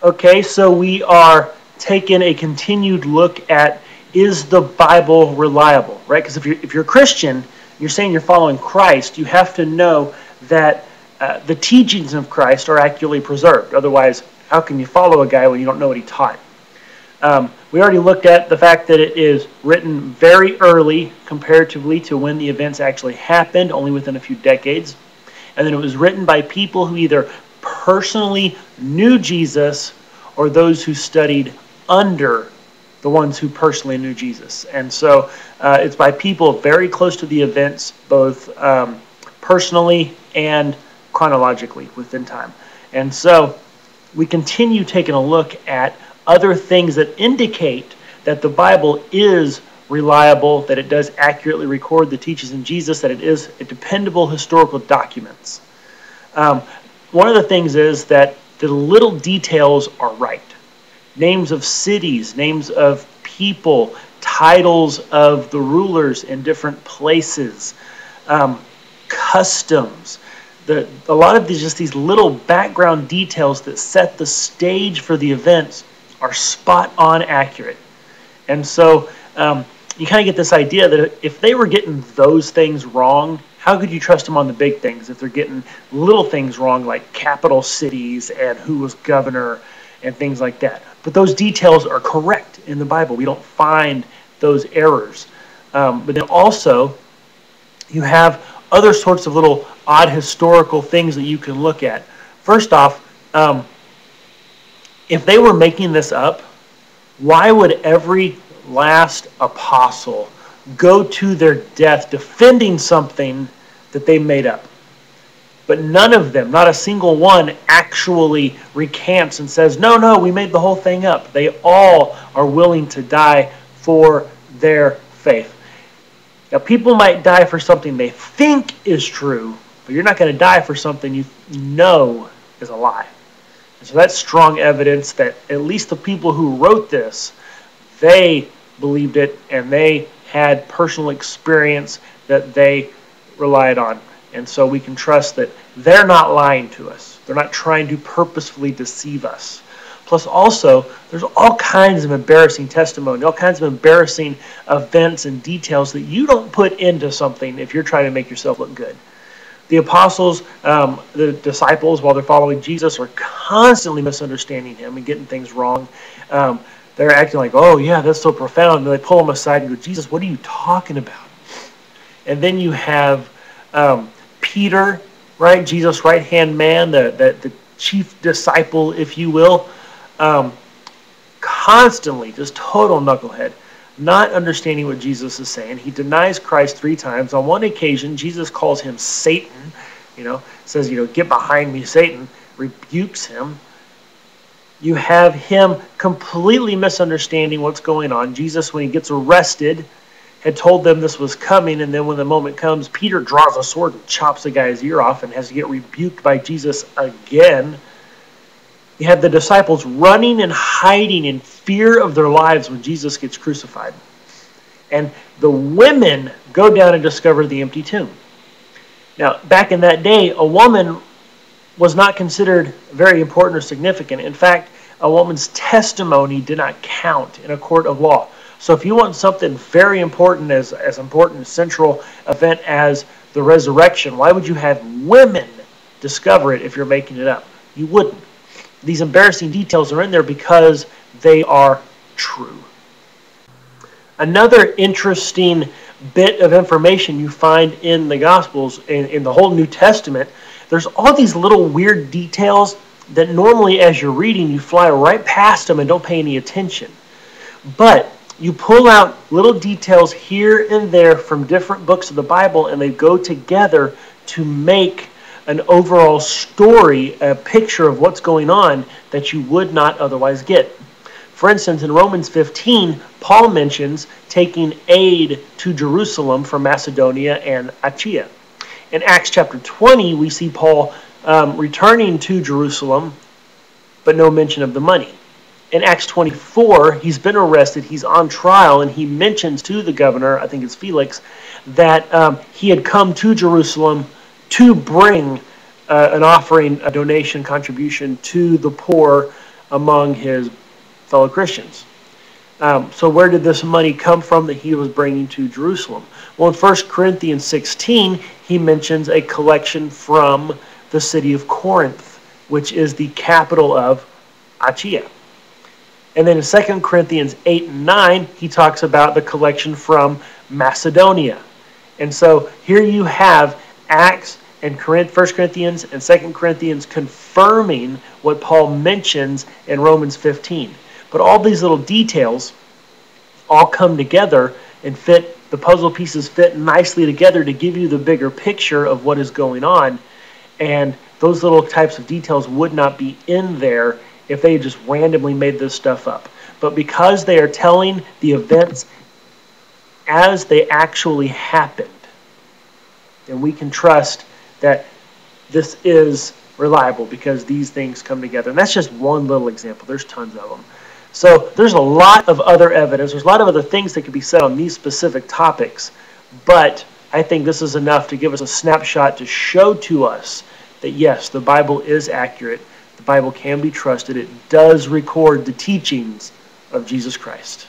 Okay, so we are taking a continued look at, is the Bible reliable, right? Because if you're a Christian, you're saying you're following Christ, you have to know that the teachings of Christ are accurately preserved. Otherwise, how can you follow a guy when you don't know what he taught? We already looked at the fact that it is written very early comparatively to when the events actually happened, only within a few decades. And then it was written by people who either personally knew Jesus or those who studied under the ones who personally knew Jesus. And so it's by people very close to the events, both personally and chronologically within time. And so we continue taking a look at other things that indicate that the Bible is reliable, that it does accurately record the teachings of Jesus, that it is a dependable historical document. One of the things is that the little details are right. Names of cities, names of people, titles of the rulers in different places, customs. A lot of these little background details that set the stage for the events are spot on accurate. And so you kind of get this idea that if they were getting those things wrong, how could you trust them on the big things if they're getting little things wrong like capital cities and who was governor and things like that? But those details are correct in the Bible. We don't find those errors. But then also you have other sorts of little odd historical things that you can look at. First off, if they were making this up, why would every last apostle go to their death defending something that they made up? But none of them, not a single one, actually recants and says, no, we made the whole thing up. They all are willing to die for their faith. Now, people might die for something they think is true, but you're not going to die for something you know is a lie. And so that's strong evidence that at least the people who wrote this, they believed it and they had personal experience that they relied on. And so we can trust that they're not lying to us. They're not trying to purposefully deceive us. Plus also, there's all kinds of embarrassing testimony, all kinds of embarrassing events and details that you don't put into something if you're trying to make yourself look good. The apostles, the disciples, while they're following Jesus, are constantly misunderstanding him and getting things wrong. They're acting like, oh yeah, that's so profound. And they pull him aside and go, Jesus, what are you talking about? And then you have Peter, right? Jesus' right-hand man, the chief disciple, if you will, constantly just total knucklehead, not understanding what Jesus is saying. He denies Christ 3 times. On one occasion, Jesus calls him Satan, says, get behind me, Satan, rebukes him. You have him completely misunderstanding what's going on. Jesus, when he gets arrested, had told them this was coming, and then when the moment comes, Peter draws a sword and chops the guy's ear off and has to get rebuked by Jesus again. You have the disciples running and hiding in fear of their lives when Jesus gets crucified. And the women go down and discover the empty tomb. Now, back in that day, a woman was not considered very important or significant. In fact, a woman's testimony did not count in a court of law. So if you want something very important, as important a central event as the resurrection, why would you have women discover it if you're making it up? You wouldn't. These embarrassing details are in there because they are true. Another interesting bit of information you find in the Gospels, in the whole New Testament, there's all these little weird details that normally as you're reading, you fly right past them and don't pay any attention. But you pull out little details here and there from different books of the Bible, and they go together to make an overall story, a picture of what's going on that you would not otherwise get. For instance, in Romans 15, Paul mentions taking aid to Jerusalem from Macedonia and Achaia. In Acts chapter 20, we see Paul returning to Jerusalem, but no mention of the money. In Acts 24, he's been arrested, he's on trial, and he mentions to the governor, I think it's Felix, that he had come to Jerusalem to bring an offering, a donation, contribution to the poor among his fellow Christians. So where did this money come from that he was bringing to Jerusalem? Well, in 1 Corinthians 16, he mentions a collection from the city of Corinth, which is the capital of Achaia. And then in 2 Corinthians 8 and 9, he talks about the collection from Macedonia. And so here you have Acts and 1 Corinthians and 2 Corinthians confirming what Paul mentions in Romans 15. But all these little details all come together and fit, the puzzle pieces fit nicely together to give you the bigger picture of what is going on. And those little types of details would not be in there if they just randomly made this stuff up. But because they are telling the events as they actually happened, then we can trust that this is reliable because these things come together. And that's just one little example. There's tons of them. So there's a lot of other evidence. There's a lot of other things that could be said on these specific topics. But I think this is enough to give us a snapshot to show to us that yes, the Bible is accurate. The Bible can be trusted. It does record the teachings of Jesus Christ.